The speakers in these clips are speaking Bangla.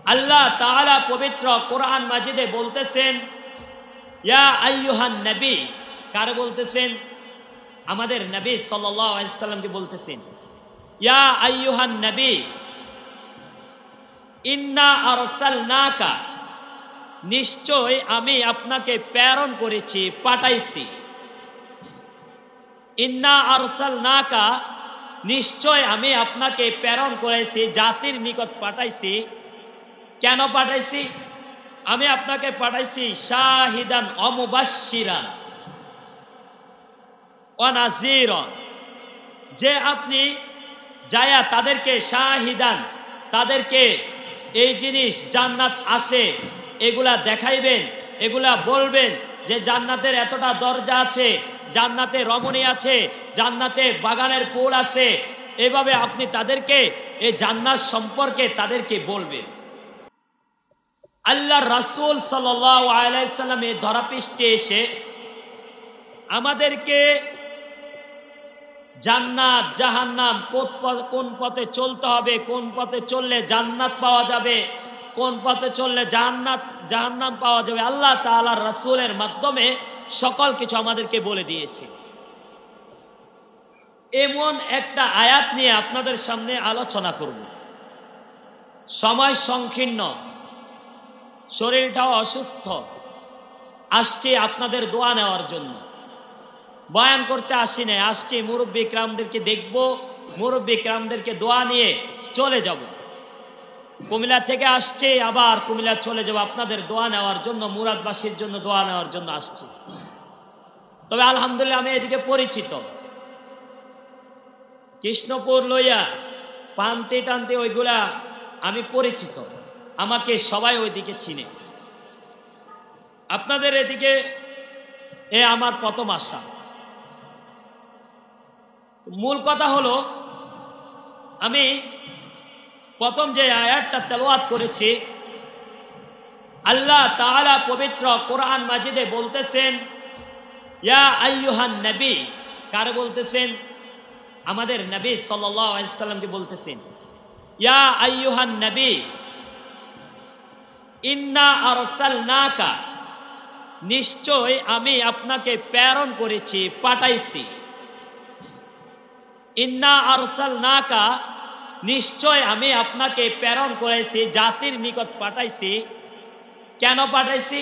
আল্লাহ তাআলা পবিত্র কোরআন মাজিদে বলতেছেন, ইয়া আইয়ুহান নবী। কারে বলতেছেন? আমাদের নবী সাল্লাল্লাহু আলাইহি সাল্লামকে বলতেছেন, ইয়া আইয়ুহান নবী ইন্না আরসালনাকা, নিশ্চয় আমি আপনাকে প্রেরণ করেছি, পাঠাইছি। ইন্না আরসালনাকা, নিশ্চয় আমি আপনাকে প্রেরণ করেছি, জাতির নিকট পাঠাইছি। কেন পাঠাইছি? আমি আপনাকে পাঠাইছি শাহিদান ওয়া মুবাশশিরান ওয়া নাযীরান, যে আপনি যায়া তাদেরকে শাহিদান, তাদেরকে এই জিনিস জান্নাত আছে এগুলা দেখাইবেন, এগুলা বলবেন যে জান্নাতের এতটা দরজা আছে, জান্নাতে রমণী আছে, জান্নাতে বাগানের ফুল আছে। এভাবে আপনি তাদেরকে এই জান্নাত সম্পর্কে তাদেরকে বলবেন। আল্লাহর রাসূল সাল্লাল্লাহু আলাইহি সাল্লাম এই ধরাপৃষ্ঠে এসে আমাদেরকে জান্নাত জাহান্নাম, কোন পথে চলতে হবে, কোন পথে চললে জান্নাত পাওয়া যাবে, কোন পথে চললে জাহান্নাম পাওয়া যাবে, আল্লাহ তাআলার রাসূলের মাধ্যমে সকল কিছু আমাদেরকে বলে দিয়েছে। এমন একটা আয়াত নিয়ে আপনাদের সামনে আলোচনা করব। সময় সংকীর্ণ, শরীরটাও অসুস্থ, আসছি আপনাদের দোয়া নেওয়ার জন্য। বয়ান করতে আসি নাই, আসছি মুরব্বী কিরামদেরকে দেখব, মুরব্বী কিরামদেরকে দোয়া নিয়ে চলে যাব। কুমিল্লা থেকে আসছে, আবার কুমিল্লা চলে যাব আপনাদের দোয়া নেওয়ার জন্য, মুরাদবাসীর জন্য দোয়া নেওয়ার জন্য আসছি। তবে আলহামদুলিল্লাহ আমি এদিকে পরিচিত। কৃষ্ণপুর লইয়া পান্তে টানতে ওইগুলা আমি পরিচিত, আমাকে সবাই ওইদিকে চিনে। আপনাদের এদিকে আমার প্রথম আসা। মূল কথা হলো, আমি প্রথম যে আয়াতটা তেলাওয়াত করেছি, আল্লাহ তাআলা পবিত্র কোরআন মাজিদে বলতেছেন, ইয়া আইয়ুহান নবী। কারে বলতেছেন? আমাদের নবী সাল্লাল্লাহু আলাইহি সাল্লামকে বলতেছেন, ইয়া আইয়ুহান নবী ইন্না আরসালনাকা, নিশ্চয় আমি আপনাকে প্রেরণ করেছি, পাঠাইছি। ইন্না আরসালনাকা, নিশ্চয় আমি আপনাকে প্রেরণ করেছি, জাতির নিকট পাঠাইছি। কেন পাঠাইছি?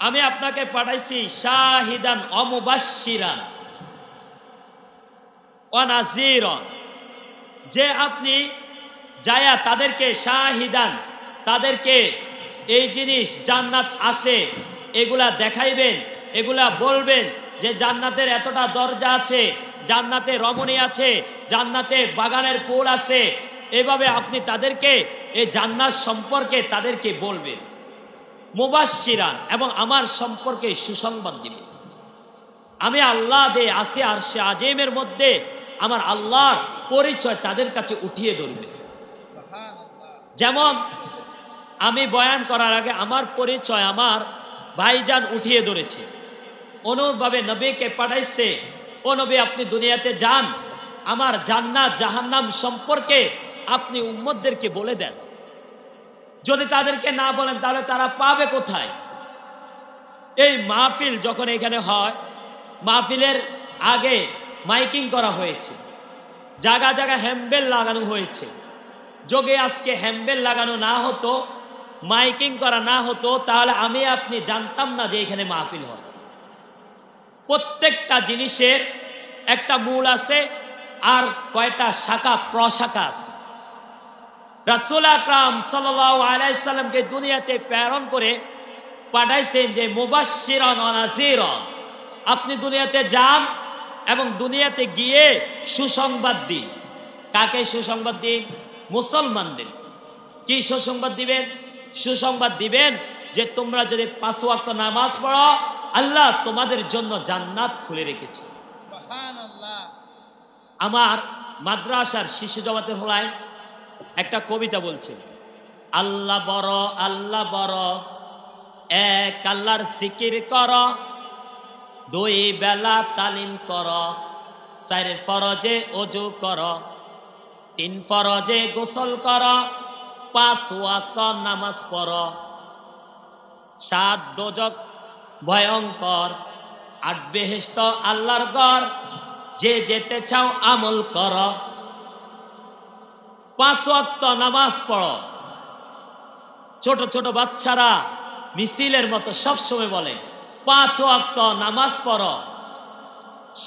আমি আপনাকে পাঠাইছি শাহিদান ওয়া মুবাশশিরান ওয়া নাযীরান, যে আপনি যায়া তাদেরকে শাহিদান, তাদেরকে এই জিনিস জান্নাত আছে এগুলা দেখাইবেন, এগুলা বলবেন যে জান্নাতের এতটা দরজা আছে, জান্নাতে রমণী আছে, জান্নাতে বাগানের ফুল আছে। এভাবে আপনি তাদেরকে এই জান্নাত সম্পর্কে তাদেরকে বলবেন। মুবাশশিরান, এবং আমার সম্পর্কে সুসংবাদ দিবেন। আমি আল্লাহ দে আসি আরশে আজিমের মধ্যে আমার আল্লাহর পরিচয় তাদের কাছে উঠিয়ে ধরবে। যেমন আমি বয়ান করার আগে আমার পরিচয় আমার ভাইজান উঠিয়ে ধরেছে, অনুভাবে নবীকে পাঠাইছে, ও নবী আপনি দুনিয়াতে যান, আমার জান্নাত জাহান্নাম সম্পর্কে আপনি উম্মতদেরকে বলে দেন। যদি তাদেরকে না বলেন তাহলে তারা পাবে কোথায়? এই মাহফিল যখন এখানে হয়, মাহফিলের আগে মাইকিং করা হয়েছে, জায়গা জায়গা হ্যাম্বেল লাগানো হয়েছে। যদি আজকে হ্যাম্বেল লাগানো না হতো, মাইকিং করা না হতো, তাহলে আমি আপনি জানতাম না যে এখানে মাহফিল হয়। প্রত্যেকটা জিনিসের একটা মূল আছে, আর কয়টা শাখা প্রশাখা আছে। রাসূল আকরাম সাল্লাল্লাহু আলাইহি সাল্লামকে দুনিয়াতে প্রেরণ করে পাঠাইছেন যে মুবাশশিরান ওয়া নাযীরান, আপনি দুনিয়াতে যান এবং দুনিয়াতে গিয়ে সুসংবাদ দিন। কাকে সুসংবাদ দিন? মুসলমানদের। কি সুসংবাদ দিবেন? সুসংবাদ দিবেন যে তোমরা যদি 5 ওয়াক্ত নামাজ পড়ো, আল্লাহ তোমাদের জন্য জান্নাত খুলে রেখেছে। সুবহানাল্লাহ। আমার মাদ্রাসার শিশু জমাতের হলায় একটা কবিতা বলছে, আল্লাহ বড়, আল্লাহ বড়, এক আল্লাহর জিকির কর, 2 বেলা তালিম কর, 4 ফরজে ওযু কর, 3 ফরজে গোসল কর, 5 ওয়াক্ত নামাজ পড়ো, 7 দোজখ ভয়ঙ্কর, 8 বেহেশত আল্লাহর ঘর, যে যেতে চাও আমল করো। 5 ওয়াক্ত নামাজ পড়ো। ছোট ছোট বাচ্চারা মিছিলের মতো সবসময় বলে 5 ওয়াক্ত নামাজ পড়ো,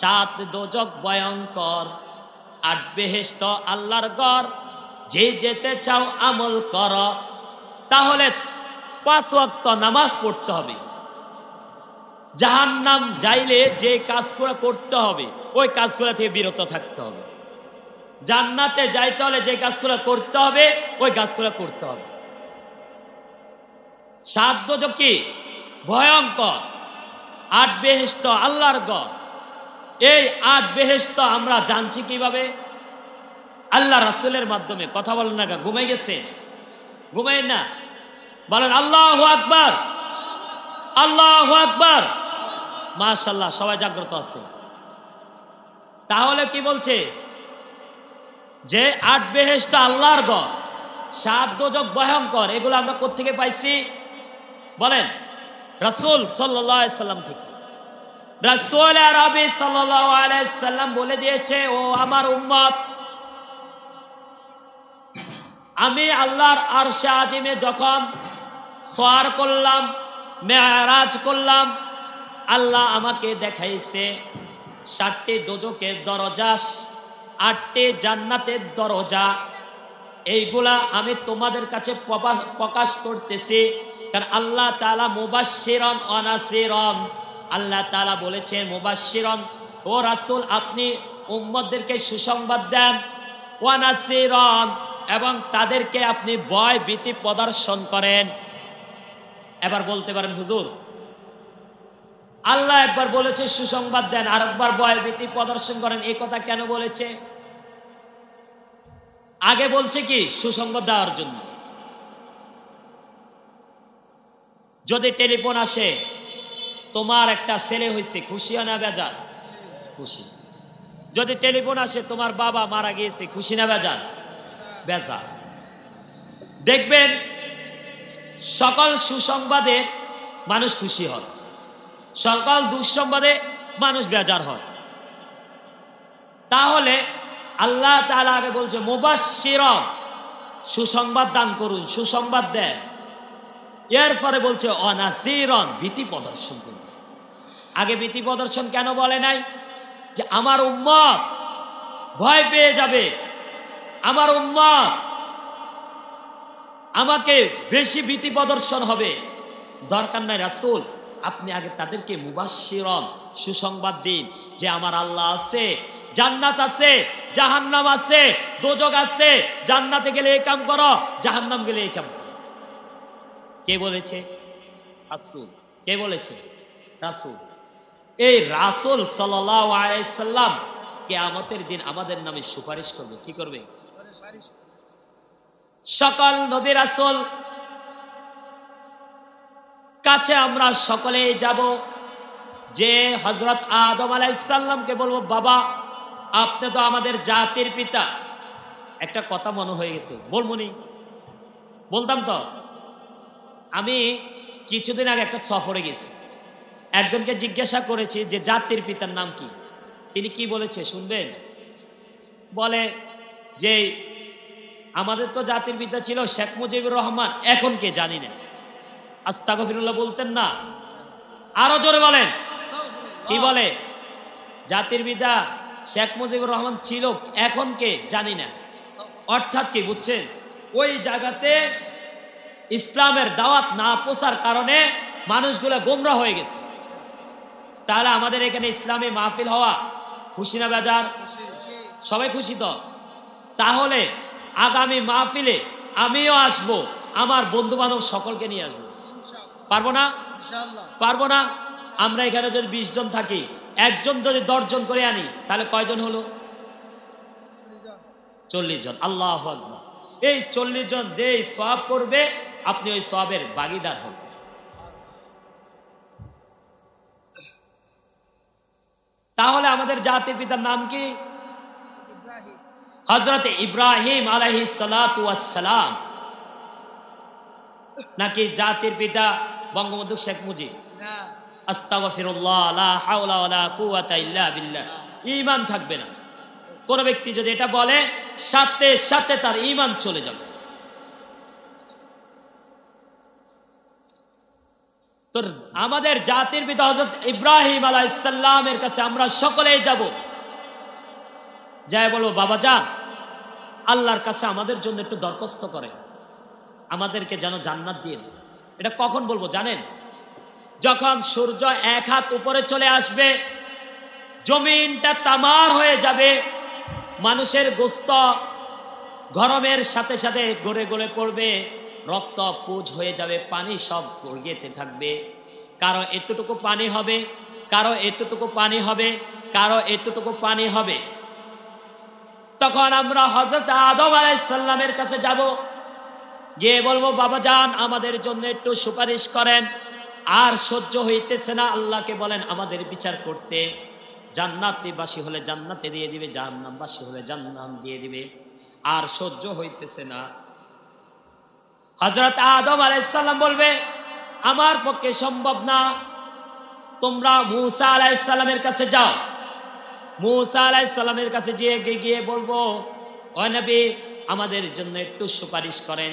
7 দোজখ ভয়ঙ্কর, 8 বেহেশত আল্লাহর ঘর, যে যেতে চাও আমল করো। তাহলে 5 ওয়াক্ত নামাজ পড়তে হবে। জাহান্নাম যাইলে যে কাজগুলো করতে হবে ওই কাজগুলো থেকে বিরত থাকতে হবে। জান্নাতে যাইতে হলে যে কাজগুলো করতে হবে ওই কাজগুলো করতে হবে। 7 দোজখ কি ভয়ঙ্কর, 8 বেহেশত আল্লাহর ঘর। এই 8 বেহেশত আমরা জানছি কিভাবে? আল্লাহ রাসূলের মাধ্যমে। কথা বলেন না, ঘুমাই গেছেন? ঘুমাই না, বলেন আল্লাহু আকবার, আল্লাহু আকবার। মাশাআল্লাহ, সবাই জাগ্রত আছে। তাহলে কি বলছে? যে 8 বেহেশত আল্লাহর ঘর, 7 দোজখ ভয়ঙ্কর, এগুলো আমরা কোত্থেকে পাইছি? বলেন রাসূল সাল্লাল্লাহু আলাইহি সাল্লাম থেকে। রাসূল আরবি সাল্লাল্লাহু আলাইহি সাল্লাম বলে দিয়েছে, ও আমার উম্মত, আমি আল্লাহর আরশে আজিমে যখন সওয়ার করলাম, মেরাজ করলাম, আল্লাহ আমাকে দেখাইছে 7টি দোজখের দরজা, 8টি জান্নাতের দরজা। এইগুলা আমি তোমাদের কাছে প্রকাশ করতেছি, কারণ আল্লাহ তাআলা মুবাশশিরান ওয়া নাসিরান, আল্লাহ তাআলা বলেছেন মুবাশশিরান, ও রাসূল আপনি উম্মতদেরকে সুসংবাদ দেন, ওয়া নাসিরান, এবং তাদেরকে আপনি ভয় ভীতি প্রদর্শন করেন। এবার বলতে পারেন হুজুর, আল্লাহ একবার বলেছে সুসংবাদ দেন, আর একবার ভয় ভীতি প্রদর্শন করেন, এই কথা কেন বলেছে? আগে বলছে কি সুসংবাদ দেওয়ার জন্য। যদি টেলিফোন আসে, তোমার একটা ছেলে হয়েছে, খুশি না বেজার? খুশি। যদি টেলিফোন আসে, তোমার বাবা মারা গিয়েছে, খুশি না বেজার? বেজার। দেখবেন সকল সুসংবাদে মানুষ খুশি হয়, সকল দুঃসংবাদে মানুষ বেজার হয়। তাহলে আল্লাহ তাআলা আগে বলছে মুবাশশিরান, সুসংবাদ দান করুন, সুসংবাদ দেন। এরপরে বলছে অনাসিরান, ভীতি প্রদর্শন করুন। আগে ভীতি প্রদর্শন কেন বলে নাই? যে আমার উম্মত ভয় পেয়ে যাবে, আমার উম্মত আমাকে বেশি ভীতি প্রদর্শন হবে। দরকার নাই রাসূল, আপনি আগে তাদেরকে মুবাশশিরান, সুসংবাদ দিন যে আমার আল্লাহ আছে, জান্নাত আছে, জাহান্নাম আছে, দোজখ আছে। জান্নাতে গেলে এই কাম করো, জাহান্নাম গেলে এই কাম করো। কে বলেছে? রাসূল। কে বলেছে? রাসূল। এই রাসূল সাল্লাল্লাহু আলাইহি সাল্লাম কিয়ামতের দিন আমাদের নামে সুপারিশ করবে। কি করবে? সকল নবী রাসূল কাছে আমরা সকলেই যাব, যে হযরত আদম আলাইহিস সালামকে বলবো, বাবা আপনি তো আমাদের জাতির পিতা। একটা কথা মনে হয়ে গেছে, বলবনি? বলতাম তো। আমি কিছুদিন আগে একটা সফরে গেছি, একজনকে জিজ্ঞাসা করেছি যে জাতির পিতার নাম কি। তিনি কি বলেছে শুনবেন? বলে যে আমাদের তো জাতির পিতা ছিল শেখ মুজিবুর রহমান, এখন কে জানি না। আস্তাগফিরুল্লাহ বলতেন না? আরো জোরে বলেন। কি বলে? জাতির পিতা শেখ মুজিবুর রহমান ছিল, এখন কে জানি না। অর্থাৎ কি বুঝছেন? ওই জায়গাতে ইসলামের দাওয়াত না পৌঁছার কারণে মানুষগুলো গোমরা হয়ে গেছে। তাহলে আমাদের এখানে ইসলামী মাহফিল হওয়া খুশি না বেজার? সবাই খুশি তো? তাহলে আগামী মাহফিলে আমিও আসবো, আমার বন্ধু বান্ধব সকলকে নিয়ে আসবো। পারবো না? পারবো না? আমরা এখানে যদি 20 জন থাকি, একজন যদি 10 জন করে আনি, তাহলে কয়জন হলো? 40 জন। আল্লাহু আকবার। এই 40 জন যে সওয়াব করবে, আপনি ওই সওয়াবের ভাগীদার হবেন। তাহলে আমাদের জাতির পিতার নাম কি? হযরত ইব্রাহিম আলাইহিস সালাতু ওয়াস সালাম। নাকি জাতির পিতা বঙ্গবন্ধু শেখ মুজিব? আস্তাগফিরুল্লাহ, লা হাওলা ওয়ালা কুওয়াতা ইল্লা বিল্লাহ। ঈমান থাকবে না। কোন ব্যক্তি যদি এটা বলে, সাথে সাথে তার ঈমান চলে যাবে। তো আমাদের জাতির পিতা হযরত ইব্রাহিম আলাইহিস সালামের কাছে আমরা সকলেই যাব, যাই বলবো, বাবা যান, আল্লাহর কাছে আমাদের জন্য একটু দরখাস্ত করে, আমাদেরকে যেন জান্নাত দিয়ে দেয়। এটা কখন বলবো জানেন? যখন সূর্য এক হাত উপরে চলে আসবে, জমিনটা তামার হয়ে যাবে, মানুষের গোস্ত গরমের সাথে সাথে গড়ে গড়ে পড়বে, রক্ত পুজ হয়ে যাবে, পানি সব গড়িয়েতে থাকবে। কারো এতটুকু পানি হবে, কারো এতটুকু পানি হবে, কারো এতটুকু পানি হবে। তখন আমরা হযরত আদম আলাইহিস সালামের কাছে যাব, গিয়ে বলবো, বাবা যান, আমাদের জন্য একটু সুপারিশ করেন। আর সহ্য হইতেছে না, আল্লাহকে বলেন আমাদের বিচার করতে। জান্নাতবাসী হলে জান্নাতে দিয়ে দিবে, জাহান্নামবাসী হলে জাহান্নাম দিয়ে দিবে। আর সহ্য হইতেছে না। হযরত আদম আলাইহিস সালাম বলবে, আমার পক্ষে সম্ভব না, তোমরা মূসা আলাইহিস সালামের কাছে যাও। মূসা আলাইহিস সালামের কাছে গিয়ে বলবো, ও নবী, আমাদের জন্য একটু সুপারিশ করেন।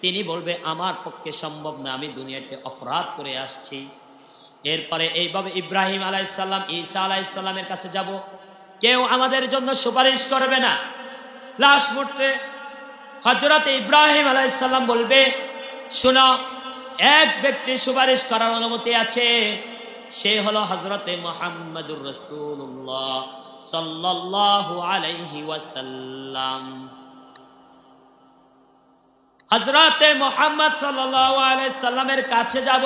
তিনি বলবে, আমার পক্ষে সম্ভব না, আমি দুনিয়াতে অপরাধ করে আসছি। এরপরে এইভাবে ইব্রাহিম আলাইহিস সালাম, ঈসা আলাইহিস সালামের কাছে যাব, কেউ আমাদের জন্য সুপারিশ করবে না। লাস্ট মুহূর্তে হযরত ইব্রাহিম আলাইহিস সালাম বলবে, শোনো, এক ব্যক্তি সুপারিশ করার অনুমতি আছে, সে হলো হযরত মুহাম্মদুর রাসূলুল্লাহ সাল্লাল্লাহু আলাইহি ওয়াসাল্লাম। হযরত মুহাম্মদ সাল্লাল্লাহু আলাইহি সাল্লামের কাছে যাব,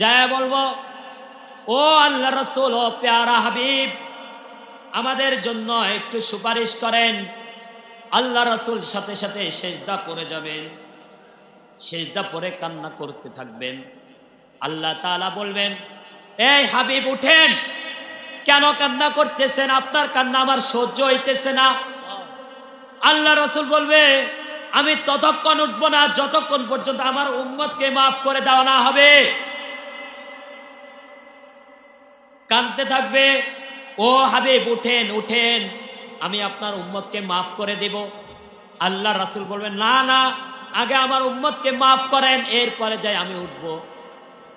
যায় বলবো, ও আল্লাহর রাসূল, ও প্যারা হাবিব, আমাদের জন্য একটু সুপারিশ করেন। আল্লাহ রাসূল সাথে সাথে সিজদা পড়ে যাবেন, সিজদা পড়ে কান্না করতে থাকবেন। আল্লাহ তাআলা বলবেন, এই হাবিব উঠেন, কেন কান্না করতেছেন? আপনার কান্না আমার সহ্য হইতেছে না। আল্লাহ রাসূল বলবে, আমি ততক্ষণ উঠব না যতক্ষণ পর্যন্ত আমার উম্মতকে মাফ করে দেওয়া না হবে। কাঁদতে থাকবে, ও হাবিব উঠেন, উঠেন, আমি আপনার উম্মতকে মাফ করে দেব। আল্লাহ রাসূল বলবেন, না না, আগে আমার উম্মতকে মাফ করেন, এরপরে যাই আমি উঠব।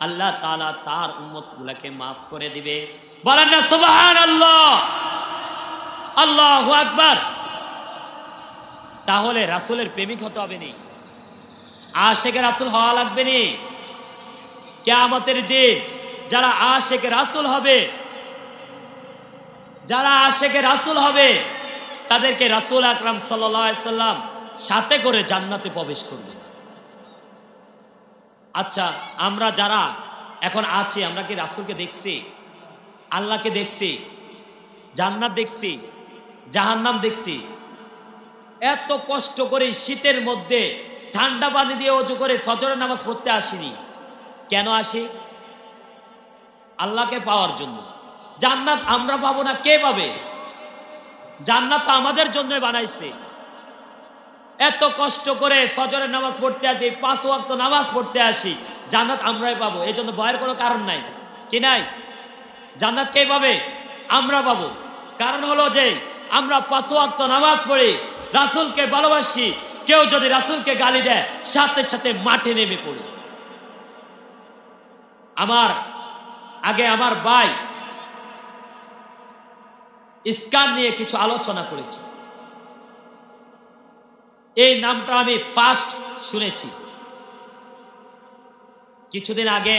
আল্লাহ তাআলা তার উম্মতগুলোকে মাফ করে দিবে। বলেন না সুবহানাল্লাহ, আল্লাহু আকবার। তাহলে রাসূলের প্রেমিক হতে হবে নি, আশিকে রাসূল হওয়া লাগবে নি। কিয়ামতের দিন যারা আশিকে রাসূল হবে, যারা আশিকে রাসূল হবে, তাদেরকে রাসূল আকরাম সাল্লাল্লাহু আলাইহি সাল্লাম সাথে করে জান্নাতে প্রবেশ করবে। আচ্ছা, আমরা যারা এখন আছি, আমরা কি রাসূলকে দেখছি? আল্লাহকে দেখছি? জান্নাত দেখছি? জাহান্নাম দেখছি? এত কষ্ট করে শীতের মধ্যে ঠান্ডা পানি দিয়ে ওযু করে ফজরের নামাজ পড়তে আসিনি। কেন আসি? আল্লাহকে পাওয়ার জন্য। জান্নাত আমরা পাবো না, কে পাবে? জান্নাত তো আমাদের জন্য বানাইছে। এত কষ্ট করে ফজরের নামাজ পড়তে আসি, 5 ওয়াক্ত নামাজ পড়তে আসি, জান্নাত আমরাই পাবো। এই জন্য ভয়ের কোনো কারণ নাই, কি নাই? জান্নাত কে পাবে? আমরা পাবো। কারণ হলো যে আমরা 5 ওয়াক্ত নামাজ পড়ি, রাসূলকে ভালোবাসি। কেউ যদি রাসূলকে গালি দেয়, সাথে সাথে মাঠে নেমে পড়ি। আমার আগে আমার ভাই ইসকান নিয়ে কিছু আলোচনা করেছে, এই নামটা আমি ফার্স্ট শুনেছি। কিছুদিন আগে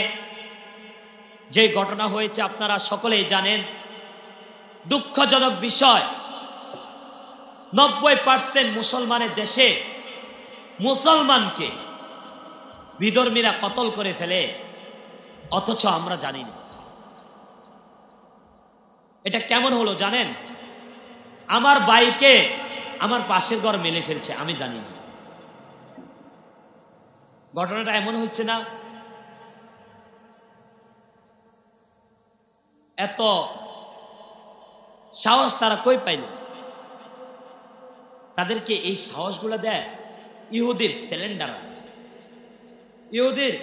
যে ঘটনা হয়েছে আপনারা সকলেই জানেন। দুঃখজনক বিষয়, 90% মুসলমানের দেশে মুসলমানকে বিধর্মীরা কতল করে ফেলে, অথচ আমরা জানি না। এটা কেমন হলো জানেন? আমার ভাইকে আমার পাশের ঘর মেলে ফেলছে, আমি জানি না। ঘটনাটা এমন হচ্ছে না? এত সাহস তারা কই পাইল? তাদেরকে এই সাহসগুলো দেয় ইহুদির সিলিন্ডার। ইহুদির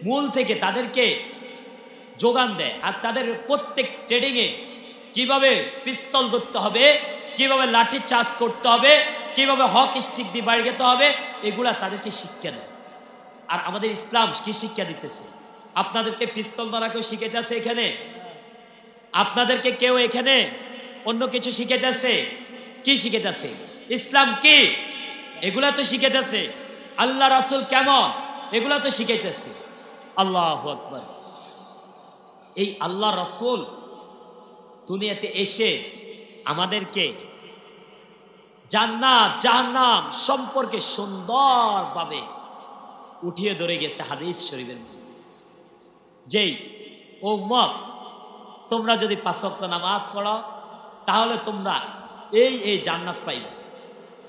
মূল থেকে তাদেরকে যোগান দেয়, আর তাদের প্রত্যেক ট্রেডিংয়ে কিভাবে পিস্তল ধরতে হবে, কিভাবে লাঠি চার্জ করতে হবে, কিভাবে হক স্টিক দিয়ে বাড়ি যেতে হবে, এগুলা তাদেরকে শিক্ষা দেয়। আর আমাদের ইসলাম কি শিক্ষা দিতেছে? আপনাদেরকে পিস্তল ধরা কেউ শিখাইতেছে এখানে? আপনাদেরকে কেউ এখানে অন্য কিছু শিখাইতেছে? কি শিখাইতেছে? ইসলাম কি? এগুলা তো শিখাইতেছে। আল্লাহ রাসূল কেমন, এগুলা তো শিখাইতেছে। আল্লাহু আকবার। এই আল্লাহ রাসূল দুনিয়াতে এসে আমাদেরকে জান্নাত জাহান্নাম সম্পর্কে সুন্দরভাবে উঠিয়ে ধরে গেছে হাদিস শরীফের। যেই ও উম্মত, তোমরা যদি 5 ওয়াক্ত নামাজ পড়ো তাহলে তোমরা এই জান্নাত পাইবে,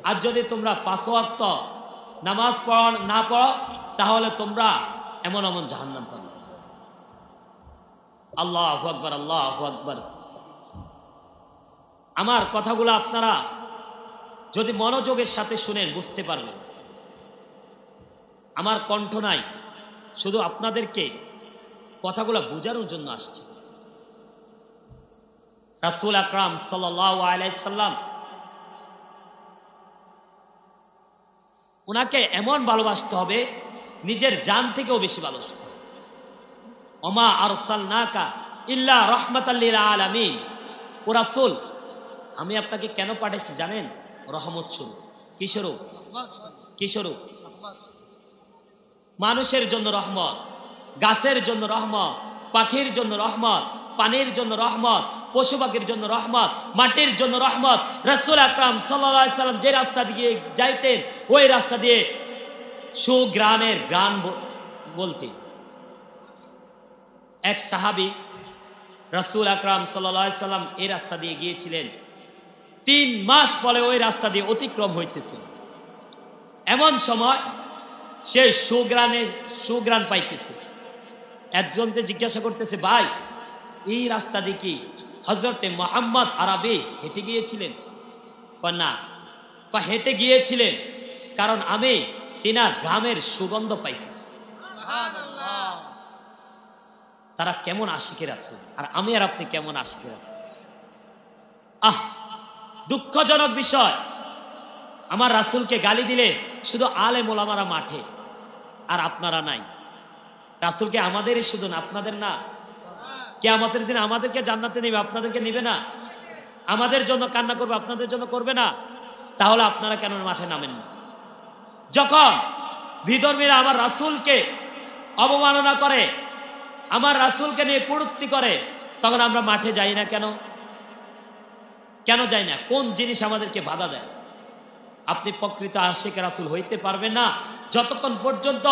আর যদি তোমরা 5 ওয়াক্ত নামাজ না পড়ো তাহলে তোমরা এমন এমন জাহান্নাম পাবে। আল্লাহু আকবার, আল্লাহু আকবার। আমার কথাগুলো আপনারা যদি মনোযোগের সাথে শুনেন বুঝতে পারবেন। আমার কণ্ঠ নাই, শুধু আপনাদেরকে কথাগুলো বোঝানোর জন্য আসছে। রাসূল আকরাম সাল্লাল্লাহু আলাইহি সাল্লাম ওনাকে এমন ভালোবাসতে হবে, নিজের জান থেকেও বেশি ভালোবাসতে হবে। ওমা আরসালনাকা ইল্লা রাহমাতাল লিল আলামিন। ও রাসূল, আমি আপনাকে কেন পাঠাইছি জানেন? রহমত স্বরূপ। কি স্বরূপ? কি স্বরূপ? মানুষের জন্য রহমত, গাছের জন্য রহমত, পাখির জন্য রহমত, পানির জন্য রহমত, পশু পাখির জন্য রহমত, মাটির জন্য রহমত। রাসূল আকরাম সাল্লাল্লাহু আলাইহি সাল্লাম যে রাস্তা দিয়ে যাইতেন ওই রাস্তা দিয়ে সুগ্রামের গান বলতেন। এক সাহাবী রাসূল আকরাম সাল্লাল্লাহু আলাইহি সাল্লাম এই রাস্তা দিয়ে গিয়েছিলেন, 3 মাস পরে ওই রাস্তা দিয়ে অতিক্রম হইতেছে। এমন সময় সে সুগ্রাণ পাইতেছে। একজনকে জিজ্ঞাসা করতেছে, ভাই এই রাস্তা দিয়ে কি হযরতে মুহাম্মদ আরবে হেঁটে গিয়েছিলেন? না, হেঁটে গিয়েছিলেন কারণ আমি তিনার গ্রামের সুগন্ধ পাইতেছি। তারা কেমন আশিকের আছে, আর আমি আর আপনি কেমন আশিকের আছি। দুঃখজনক বিষয়, আমার রাসূলকে গালি দিলে শুধু আলেম ওলামারা মাঠে, আর আপনারা নাই। রাসূলকে আমাদেরই শুধু না, আপনাদের না? কিয়ামতের দিন আমাদেরকে জান্নাতে নেবে, আপনাদেরকে নেবে না? আমাদের জন্য কান্না করবে, আপনাদের জন্য করবে না? তাহলে আপনারা কেন মাঠে নামেন না? যখন বিধর্মীরা আমার রাসূলকে অবমাননা করে, আমার রাসূলকে নিয়ে কটূক্তি করে, তখন আমরা মাঠে যাই না কেন? কেন যাই না? কোন জিনিস আমাদেরকে বাধা দেয়? আপনি প্রকৃত আশিক রাসূল হইতে পারবেন না যতক্ষণ পর্যন্ত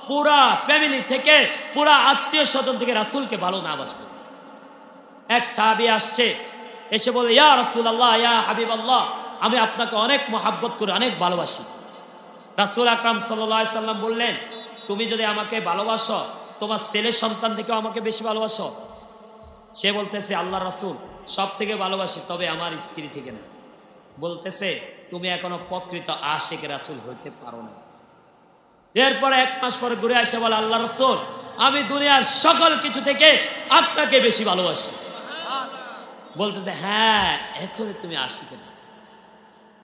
পুরা ফ্যামিলি থেকে, পুরা আত্মীয় স্বজন থেকে রাসূলকে ভালো না বাসবে। এক সাহাবী আসছে, এসে বলে, ইয়া রাসূলুল্লাহ, ইয়া হাবিবাল্লাহ, আমি আপনাকে অনেক মহব্বত করি, অনেক ভালোবাসি। রাসূল আকরাম সাল্লাল্লাহু আলাইহি সাল্লাম বললেন, তুমি যদি আমাকে ভালোবাসো, তোমার ছেলে সন্তান থেকেও আমাকে বেশি ভালোবাসো। সে বলতেছে, আল্লাহ রাসূল, সব থেকে ভালোবাসি, তবে আমার স্ত্রী থেকে না। বলতেছে, তুমি এখনো প্রকৃত আশিক রাসূল হইতে পারো না। এরপরে 1 মাস পরে ঘুরে আসে বলে, আল্লাহ রাসূল, আমি দুনিয়ার সকল কিছু থেকে আপনাকে বেশি ভালোবাসি। বলতেছে, হ্যাঁ, এখনই তুমি আশিক রাসূল।